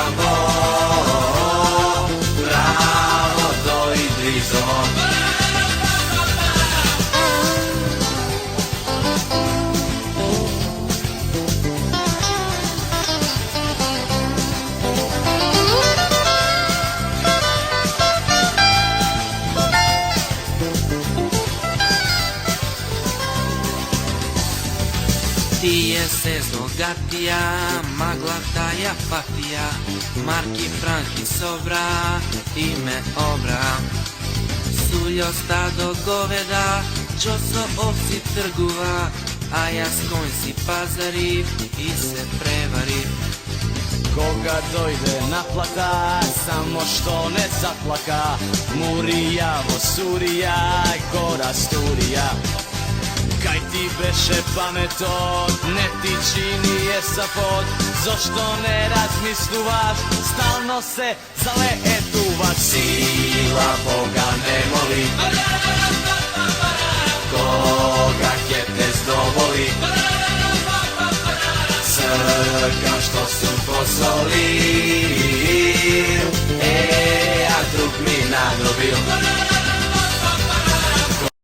Bravo, bravo, dojdi zon. Тие се злогатија, маглата ја фатија, марки франки собра и ме обра. Сулјо стадо говеда, џо со овци тргува, а јас кој си пазарив и се преварив. Кога дојде наплата, само што не заплака, Мурија во Сурија, гора Стурија. Кај ти беше паметот, не ти чини есафот, зошто не размислуваш, стално се залеетуваш. Сила Бога не моли, кога